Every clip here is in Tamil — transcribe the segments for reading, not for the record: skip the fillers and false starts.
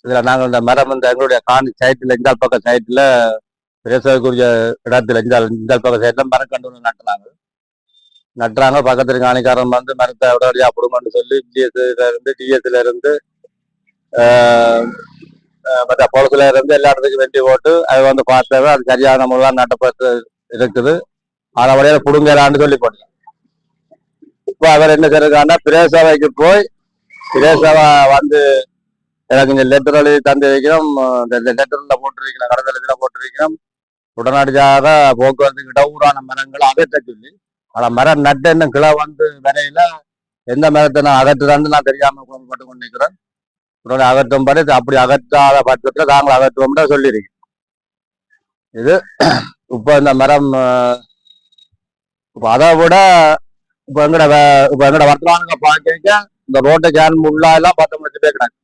இதில் நாங்கள் இந்த மரம் இந்த எங்களுடைய காணி சைட்டில் இந்தால் பக்கம் சைட்டில் பிரேசக்கூடிய இடத்துல இந்தால் பக்கம் சைட்டில் மரக்கண்டு ஒன்று நட்டுறாங்க. பக்கத்தில் காணிக்காரன் வந்து மரத்தை உடனடியாக பிடுங்கன்னு சொல்லி டிஎஸ்ல இருந்து மற்ற பொலத்துல இருந்து எல்லா இடத்துக்கும் வெட்டி போட்டு அதை வந்து பார்த்தது அது சரியான முறையாக நட்டப்பட்டு இருக்குது. அதை வழியாக பிடுங்கலான்னு சொல்லி போட்டேன். இப்போ அவர் என்ன செய்யறாங்கன்னா பிரேசவைக்கு போய் பிரேசவா வந்து எனக்கு இந்த லெட்டர் எழுதி தந்து வைக்கிறோம், இந்த லெட்டர்ல போட்டிருக்கிறோம், கடத்தலத்தில் போட்டிருக்கிறோம், உடனடியாக போக்குவரத்துக்கு இடவுறான மரங்களை அகற்ற சொல்லி. ஆனால் மரம் நட்டு இன்னும் கிளை வந்து வரையில எந்த மரத்தை நான் அகற்றுதான்னு நான் தெரியாமல் கோபப்பட்டு கொண்டிருக்கிறேன். உடனே அகற்றும்படி அப்படி அகற்றாத பட்சத்தில் நாங்கள் அகற்றுவோம்னா சொல்லியிருக்கேன். இது இப்போ இந்த மரம் இப்போ அதை விட இப்போ எங்கட வர்த்தமானங்க பார்க்க இந்த ரோட்டை கேன் உள்ளாலாம் 10 லட்சம் பேர் கிடாங்க.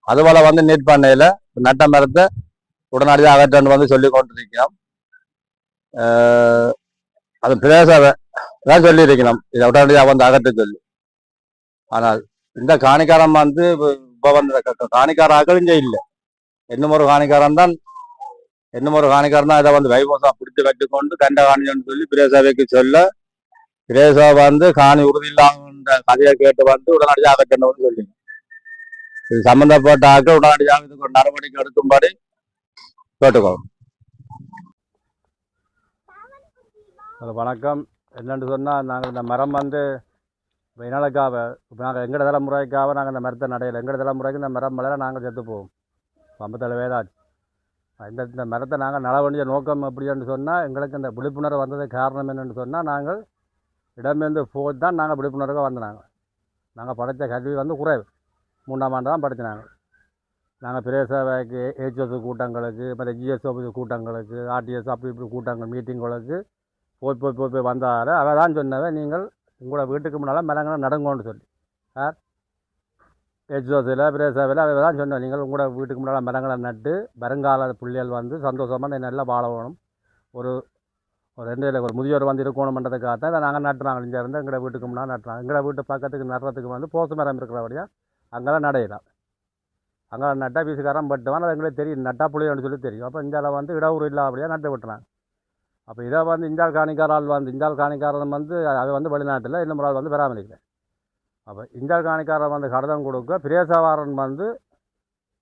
அதுபோல வந்து நீட் பண்ணையில நட்ட மரத்தை உடனடியாக அகற்றன்னு வந்து சொல்லி கொண்டிருக்கிறோம். அது பிரேசவை தான் சொல்லியிருக்கணும், இதை உடனடியாக வந்து அகற்ற சொல்லி. ஆனால் இந்த காணிக்காரம் வந்து இப்போ வந்து காணிக்காராக்கள் இங்கே இல்லை. இன்னும் ஒரு காணிக்காரன் தான் இதை வந்து வைபோசா பிடிச்சி வச்சுக்கொண்டு கண்ட காணின்னு சொல்லி பிரேசவைக்கு சொல்ல, பிரேசா வந்து காணி உறுதி இல்லாம கதையை கேட்டு வந்து உடனடியாக அகற்றணும்னு சொல்லி இது சம்பந்தப்பட்ட ஆக்கள் உடனடியாக இதுக்கு ஒரு நடவடிக்கை எடுக்கும்படி கேட்டுக்கோங்க. வணக்கம். என்னென்னு சொன்னால் நாங்கள் இந்த மரம் வந்து என்னாலுக்காக நாங்கள் எங்கட தலைமுறைக்காக நாங்கள் இந்த மரத்தை நடையில எங்கட தலைமுறைக்கு இந்த மரம் மலையில் நாங்கள் செத்து போவோம். 57 வயதாச்சு. இந்த மரத்தை நாங்கள் நட வேண்டிய நோக்கம் எப்படின்னு சொன்னால் எங்களுக்கு இந்த விழிப்புணர்வு வந்ததுக்கு காரணம் என்னென்னு சொன்னால் நாங்கள் இடம்பெயர்ந்து போய் தான் நாங்கள் விழிப்புணர்வாக வந்தாங்க. நாங்கள் படித்த கல்வி வந்து குறைவு, 3ஆம் ஆண்டு தான் படிச்சினாங்க. நாங்கள் பிரேசவைக்கு HOS கூட்டங்களுக்கு, மற்ற GS கூட்டங்களுக்கு, RTS அப்படி இப்படி கூட்டங்கள் மீட்டிங்களுக்கு போய் வந்தால் அவள் தான் சொன்னவன், நீங்கள் உங்களோட வீட்டுக்கு முன்னால் மரங்களை நடங்கன்னு சொல்லி. சார் HOSல பிரேசவையில் அவள் தான் சொன்னேன், நீங்கள் உங்களோட வீட்டுக்கு முன்னால் மரங்களை நட்டு வருங்கால பிள்ளைகள் வந்து சந்தோஷமாக நல்லா வாழ வேணும், ஒரு 2 முதியோர் வந்து இருக்கணும்ன்றதுக்காக தான் இதை நாங்கள் நட்டுறாங்க. இங்கே இருந்து எங்களோட வீட்டுக்கு முன்னால் நட்டுறாங்க. எங்களோட வீட்டு பக்கத்துக்கு நடுறதுக்கு வந்து போசு மரம் இருக்கிறபடியாக அங்கெல்லாம் நடையிடலாம். அங்கே நட்டா வீசுக்காரன் பட்டுவான், அது எங்களுக்கு தெரியும், நட்டா புளியோன்னு சொல்லி தெரியும். அப்போ இந்தியாவில் வந்து இடவுறு இல்லாதபடியாக நட்டு விட்டுறாங்க. அப்போ இதை வந்து இந்தியாவில் காணிக்காரன் வந்து அதை வந்து வெளிநாட்டில் இன்னும் ஒரு ஆள் வந்து பராமரிக்கிறேன். அப்போ இந்தியாவில் காணிக்காரன் வந்து கடதம் கொடுக்க பிரேசவாரன் வந்து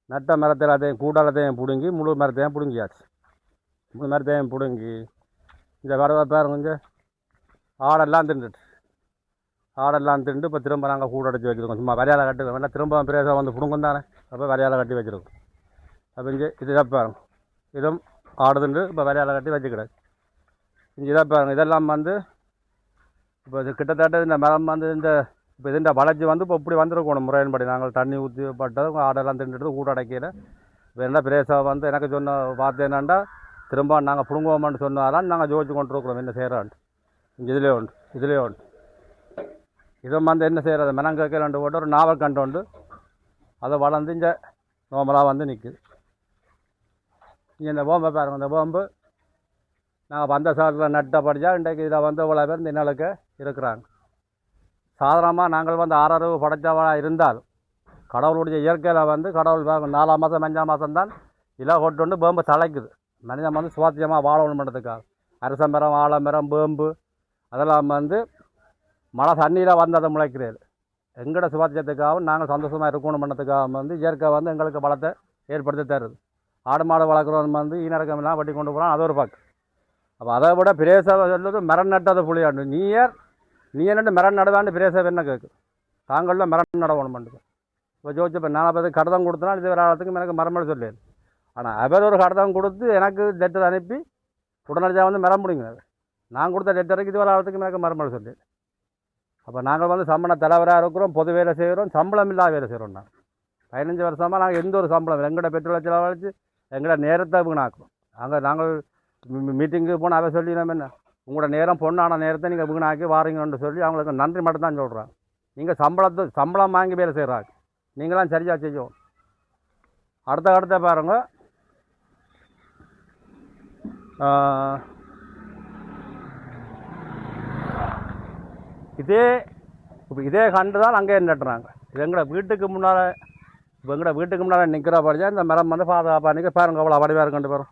நட்ட மரத்தை எல்லாத்தையும் கூடாலத்தையும் பிடுங்கி முழு மரத்தையும் பிடுங்கியாச்சு. முழு மரத்தையும் பிடுங்கி இந்த வரவை பேருங்க கொஞ்சம் ஆடெல்லாம் திண்டு இப்போ திரும்ப நாங்கள் கூட அடிச்சு வச்சுருக்கோம். சும்மா வரையால் கட்டி வேணா திரும்ப பிரேசா வந்து பிடுங்கும் தானே, அப்போ வரையால் கட்டி வச்சுருக்கோம். அப்போ இங்கே இது பாருங்க, இதுவும் ஆடு திண்டு இப்போ வரையால் கட்டி வச்சுக்கிறாரு. இங்கே இதை பாருங்க, இதெல்லாம் வந்து இப்போ இது கிட்டத்தட்ட இந்த மரம் வந்து இப்போ இதுன்ற வளர்ச்சி வந்து இப்போ இப்படி வந்துருக்கணும் முறையின்படி. நாங்கள் தண்ணி ஊற்றி பட்டது ஆடெல்லாம் திண்டுட்டு கூட அடைக்கல. வேணா பிரேசா வந்து எனக்கு சொன்ன வார்த்தை என்னண்டா, திரும்ப நாங்கள் பிடுங்குவோம்னு சொன்னாதான் நாங்கள் ஜோதிச்சு கொண்டு இருக்கிறோம் என்ன செய்கிறான்ட்டு. இங்கே இதுலேயே உண்டு இதை வந்து என்ன செய்கிறது, மெனங்கேக்க 2 போட்டு ஒரு நாவல் கண்டு உண்டு, அதை வளர்ந்து இங்கே நோம்பலாக வந்து நிற்குது. இங்கே இந்த போம்பை பாருங்கள், இந்த போம்பு நாங்கள் வந்த சாட்டில் நட்ட படித்தா இன்றைக்கு இதில் வந்து இவ்வளோ பேர் இந்த நிலக்கு இருக்கிறாங்க. சாதாரணமாக நாங்கள் வந்து ஆறறிவு படைத்தவளாக இருந்தாலும் கடவுளுடைய இயற்கையில் வந்து கடவுள் 4ஆம் மாதம் 5ஆம் மாதம் தான் இலை கொண்டு பேம்பு தலைக்குது. மனிதன் வந்து சுவாத்தியமாக வாழணும் பண்ணுறதுக்காக அரசமரம், ஆலமரம், பேம்பு அதெல்லாம் வந்து மழை தண்ணியில் வந்து அதை முளைக்கிறது. எங்களோட சுவாத்தியத்துக்காகவும் நாங்கள் சந்தோஷமாக இருக்கணும் பண்ணதுக்காக வந்து இயற்கை வந்து எங்களுக்கு பலத்தை ஏற்படுத்தி தருது. ஆடு மாடு வளர்க்குறவன் வந்து ஈனடக்கமெல்லாம் வட்டி கொண்டு போகிறான், அது ஒரு பக்கம். அப்போ அதை விட பிரேசவை சொல்லுறது மரம் நட்டது புளியாண்டு. நீ என்ன மரம் நடுவான்னு பிரேசவை என்ன கேட்கு, தாங்களில் மரம் நடவணும் பண்ணுது. இப்போ ஜோதிச்சு இப்போ நான் பார்த்து கடதம் கொடுத்தனா இது வேறு எனக்கு மரம்னு சொல்லிடு. ஆனால் அவர் ஒரு கடதம் கொடுத்து எனக்கு லெட்டர் அனுப்பி உடனடியாக வந்து மரம் முடிங்கிறது. நான் கொடுத்த லெட்டருக்கு இது வேறு எனக்கு மரம்னு சொல்லிடு. அப்போ நாங்கள் வந்து சம்பள தலைவராக இருக்கிறோம், பொது வேலை செய்கிறோம், சம்பளம் இல்லாத வேலை செய்கிறோம். நாங்கள் 15 வருஷமாக நாங்கள் எந்த ஒரு சம்பளம் எங்களோட பெட்ரோலை செலவழித்து எங்களோட நேரத்தை வீணாக்குறோம். நாங்கள் மீட்டிங்கு போனால் அதை சொல்லி நம்ம என்ன உங்களோட நேரம் பொண்ணான நேரத்தை நீங்கள் வீணாக்கி வாரீங்கன்னு சொல்லி அவங்களுக்கு நன்றி மட்டும்தான் சொல்கிறாங்க. நீங்கள் சம்பளம் வாங்கி வேலை செய்கிறாங்க, நீங்களாம் சரியாக செய்யும். அடுத்த பாருங்கள், இதே கண்டு தான் அங்கே நட்டுறாங்க. இது எங்களை வீட்டுக்கு முன்னால் இப்போ எங்கட வீட்டுக்கு முன்னாடி நிற்கிற படிச்சா இந்த மரம் வந்து பாதுகாப்பாக நிற்க பாருங்க எவ்வளோ வடிவாக இருக்குண்டு பாருங்க,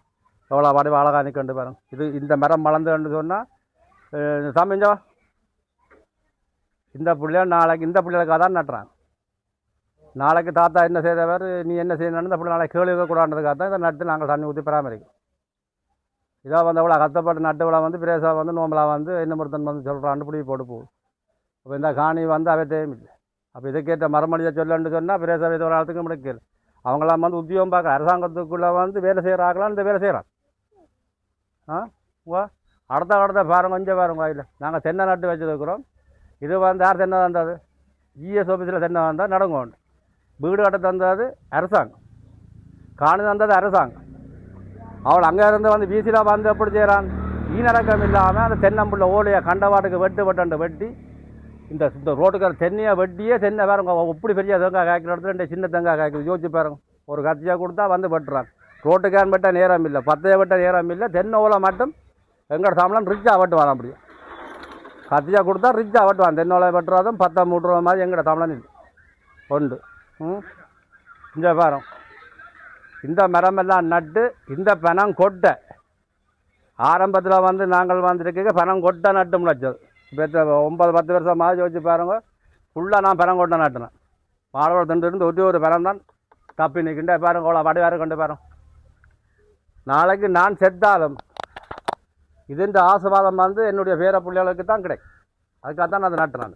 எவ்வளோ வடிவா அழகாக நிற்கண்டு பாருங்க. இந்த மரம் வளர்ந்துன்னு சொன்னால் சாமிஞ்சா இந்த பிள்ளைய நாளைக்கு இந்த பிள்ளைகளுக்காக தான் நட்டுறாங்க. நாளைக்கு தாத்தா என்ன செய்தவர் நீ என்ன செய்யணும்னு இந்த பிள்ளை நாளைக்கு கேள்வி கூடாதுக்காக தான் இதை நட்டு நாங்கள் தண்ணி ஊற்றி பராமரிக்கும். இதாக வந்து அவ்வளோ கஷ்டப்பட்டு நட்டு விழா வந்து பிரேசா வந்து நோம்பலா வந்து என்ன ஒருத்தன் வந்து சொல்கிறான்னு பிடி போட்டு போகும். அப்போ இந்த காணி வந்து அவற்றையும் இல்லை. அப்போ இதுக்கேற்ற மரமணியை சொல்லணுன்னு சொன்னால் பிரேசா இது ஒரு ஆளுக்கு முடிக்கல. அவங்களாம் வந்து உத்தியோகம் பார்க்குற அரசாங்கத்துக்குள்ளே வந்து வேலை செய்கிறாங்களாம் இந்த வேலை செய்கிறாங்க. வா அடுத்த பாருங்க கொஞ்சம் பாருங்க இல்லை நாங்கள் தென்னை நட்டு வச்சுருக்கிறோம். இது வந்து யார் தென்னை வந்தது ஜிஎஸ் ஆஃபீஸில் தென்னை வந்தால் நடக்கும். வீடு கட்ட தந்தது அரசாங்கம், காணி தந்தது அரசாங்கம். அவள் அங்கே இருந்து வந்து வீசியில் வந்து எப்படி செய்கிறான் ஈனடக்கம் இல்லாமல் அந்த தென்னம்புள்ள ஓலையை கண்டவாட்டுக்கு வெட்டி இந்த ரோட்டுக்கார தென்னையை வெட்டியே தென்னை பாருங்க இப்படி பெரிய தேங்காய் காய்க்கிற இடத்துல ரெண்டு சின்ன தேங்காய் காய்க்குது. யோசிச்சு பாருங்க, ஒரு கத்தியாக கொடுத்தா வந்து வெட்டுறாங்க. ரோட்டுக்காரன் வெட்ட நேரம் இல்லை, பத்தையை வெட்ட நேரம் இல்லை. தென்னை ஓலை மட்டும் எங்களோட சம்பளம் ரிச்சாக வெட்டு வர முடியும். கத்தியாக கொடுத்தா ரிச்சாக வெட்டுவான். தென்னை ஓலை வெட்டுறதும் 10 மூட்டுற மாதிரி எங்களோட சம்பளம் இல்லை உண்டு. இந்த பாருங்க இந்த மரமெல்லாம் நட்டு இந்த பனம் கொட்டை ஆரம்பத்தில் வந்து நாங்கள் வந்துருக்க பனம் கொட்டை நட்டு முளைச்சது. இப்போ 9-10 வருஷம் மாதிரி வச்சு பாருங்க ஃபுல்லாக நான் பனம் கொட்டை நட்டுனேன். மாடவோட திண்டு ஒட்டி ஒரு பனம் தான் தப்பி நிற்கின்ற பாருங்க அவ்வளோ வடிவாரு கொண்டு பாருங்க. நாளைக்கு நான் செத்தாலும் இதுன்ற ஆசீர்வாதம் வந்து என்னுடைய பேர பிள்ளைகளுக்கு தான் கிடைக்கும். அதுக்காக தான் அதை நட்டுறேன்.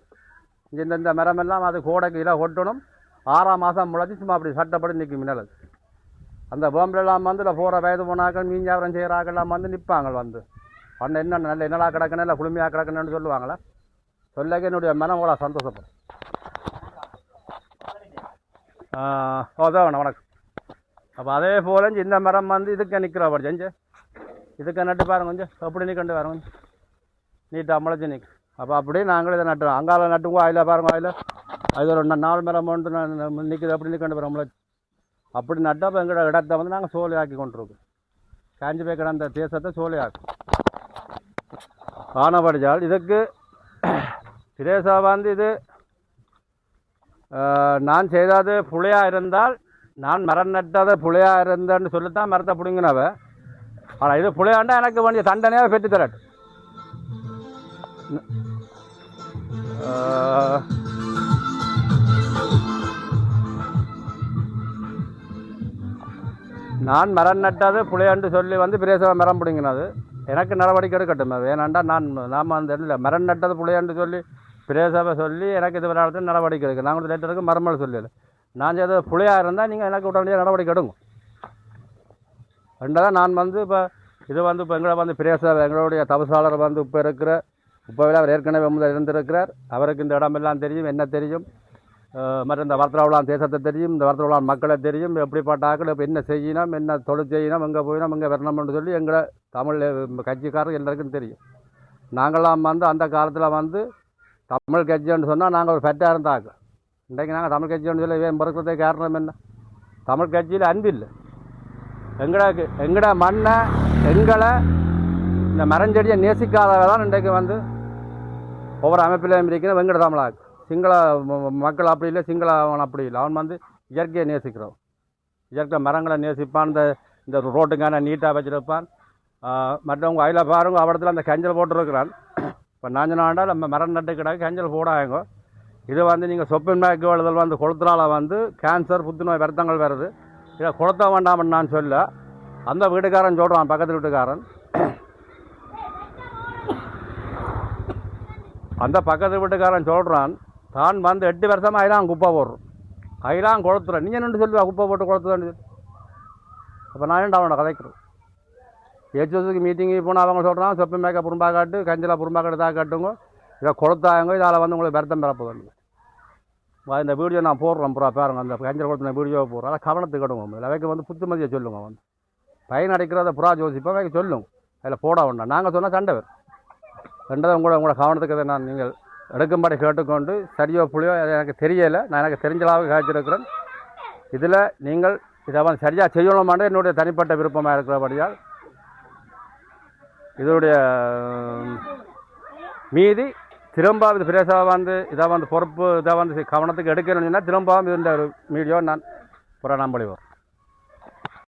இந்த மரமெல்லாம் அது கோடைக்கு இலை கொட்டணும். 6ஆம் மாதம் முளைச்சி சும்மா அப்படி சட்டப்படி நிற்கும் மின்னல். அந்த பொம்பளெல்லாம் வந்து இல்லை போகிற வயது போனாக்கள் மீஞ்சாவரம் செய்கிறாக்கெல்லாம் வந்து நிற்பாங்க. வந்து பண்ண என்ன நல்ல என்னடா கிடக்கணும் இல்லை குளுமையாக கிடக்கணும்னு சொல்லுவாங்களே. சொல்லக்க என்னுடைய மனம் அவ்வளோ சந்தோஷப்படும். அதான் வணக்கம். அப்போ அதே போல இந்த மரம் வந்து இதுக்கு நிற்கிற படி செஞ்சு இதுக்கு நட்டு பாருங்க கொஞ்சம் அப்படி நிற்கண்டு பாருங்க கொஞ்சம் நீட்டாக முளைச்சி நிற்கும். அப்போ அப்படியே நாங்களும் இதை நட்டுறோம். அங்கால நட்டுங்க ஆயில் பாருங்க ஆயில் அது ஒரு 4 மரம் வந்து நான் நிற்குது அப்படி நிற்கண்டு பாருங்க முளைச்சி அப்படி நட்டால் இப்போ எங்களோட இடத்த வந்து நாங்கள் சோலை ஆக்கி கொண்டிருக்கோம். காஞ்சி போய் கிடந்த தேசத்தை சோலை ஆக்கும் காணப்படுச்சால் இதுக்கு பிரேசா வந்து இது நான் செய்தது புளியாக இருந்தால் நான் மரம் நட்டதை புளியாக இருந்தேன்னு சொல்லித்தான் மரத்தை பிடிங்கினவ. ஆனால் இது புளியாண்டா எனக்கு வேண்டிய தண்டனையாக பெற்று தரட்டு. நான் மரம் நட்டது புளியாண்டு சொல்லி வந்து பிரேச மரம் பிடிங்கினது எனக்கு நடவடிக்கை எடுக்கட்டும். ஏன்னாண்டா நாம் அந்த இல்லை மரம் நட்டது புளியாண்டு சொல்லி பிரேசவை சொல்லி எனக்கு இது விளையாடுறது நடவடிக்கை எடுக்க. நாங்கள் லேட்டருக்கு மரமல் சொல்லலை. நான் செய்த புளியாக இருந்தால் நீங்கள் எனக்கு உடனடியாக நடவடிக்கை எடுங்க. ரெண்டாவது நான் வந்து இப்போ இது வந்து இப்போ எங்களை வந்து பிரேச எங்களுடைய தபசாளர் வந்து இப்போ இருக்கிற இப்போவே அவர் ஏற்கனவே முதல் இருந்திருக்கிறார். அவருக்கு இந்த இடமெல்லாம் தெரியும், என்ன தெரியும், மற்ற இந்த வர்த்தலான் தேசத்தை தெரியும், இந்த வர்த்தலான் மக்களை தெரியும், எப்படிப்பட்ட ஆக்கள் இப்போ என்ன செய்யணும், என்ன தொழில் செய்யணும், எங்கே போயினோம், எங்கே வரணும்னு சொல்லி எங்களை தமிழ் கட்சிக்காரர் எல்லாருக்கும் தெரியும். நாங்களாம் வந்து அந்த காலத்தில் வந்து தமிழ் கட்சின்னு சொன்னால் நாங்கள் ஒரு பெட்டாக இருந்தாங்க. இன்றைக்கு நாங்கள் தமிழ் கட்சின்னு சொல்லி பிறக்கிறதே காரணம் என்ன? தமிழ் கட்சியில் அன்பு இல்லை. எங்கட மண்ணை எங்களை இந்த மரஞ்செடியை நேசிக்காதவ தான் இன்றைக்கு வந்து ஒவ்வொரு அமைப்பிலையும் இருக்கிற வெங்கட தமிழாக்கு. சிங்கள மக்கள் அப்படி இல்லை, சிங்கள அவன் அப்படி இல்லை. அவன் வந்து இயற்கையை நேசிக்கிறவன். இயற்கை மரங்களை நேசிப்பான். இந்த ரோட்டுக்கான நீட்டாக வச்சுருப்பான். மற்றவங்க அதில் பாருங்க அவடத்தில் அந்த கஞ்சல் போட்டுருக்கிறான். இப்போ நாஞ்சனாண்டா நம்ம மரம் நட்டு கிடக்கு கஞ்சல் போடாங்க. இது வந்து நீங்கள் சொப்பின் மேக்கு எழுதல் வந்து கொளுத்தினால வந்து கேன்சர் புத்துநோய் வருத்தங்கள் வருது. இதை கொளுத்த வேண்டாம்னு நான் சொல்ல அந்த வீட்டுக்காரன் சொல்கிறான், பக்கத்து வீட்டுக்காரன். அந்த பக்கத்து வீட்டுக்காரன் சொல்கிறான், தான் வந்து 8 வருஷமாக அயிலாம் குப்பை போடுறோம், அயிலாம் கொளுத்துறேன். நீங்கள் நின்று சொல்லுவா குப்பை போட்டு கொளுத்துறேன்னு சொல்லி. அப்போ நான் ஏன்டா அவனை கதைக்கிறேன். ஏச்சுக்கு மீட்டிங்கு போனால் அவங்க சொல்கிறான் சொப்பி மேக்க புறம்பா காட்டு கஞ்சலா புறம்பா காட்டு தான் காட்டுங்க, இதை கொளுத்தாங்க, இதால் வந்து உங்களுக்கு வருத்தம் பெறப்போகுது. இந்த வீடியோ நான் போடுறேன் பூரா பாருங்க. அந்த கஞ்சல் கொளுத்தின வீடியோவை போடுறேன். அதை கவனத்துக்கு எடுங்க. அவைக்கு வந்து புத்துமதியை சொல்லுங்க. வந்து பையன் அடிக்கிறத புறா ஜோசிப்பா அவைக்கு சொல்லுங்க. அதில் போட வேண்டாம். நாங்கள் சொன்னால் சண்டை வரும். ரெண்டாவது உங்களோட கவனத்துக்கு அதை நான் நீங்கள் எடுக்கும்படி கேட்டுக்கொண்டு சரியோ புளியோ எனக்கு தெரியலை, நான் எனக்கு தெரிஞ்சளவு காய்ச்சிருக்கிறேன். இதில் நீங்கள் இதை வந்து சரியாக செய்யணுமான்னு என்னுடைய தனிப்பட்ட விருப்பமாக இருக்கிறபடியால் இதனுடைய மீதி திரும்ப பிரேசாக வந்து இதை வந்து பொறுப்பு இதை வந்து கவனத்துக்கு எடுக்கணும்னா திரும்பவும் இந்த ஒரு வீடியோ நான் புறா நம்பளி வரும்.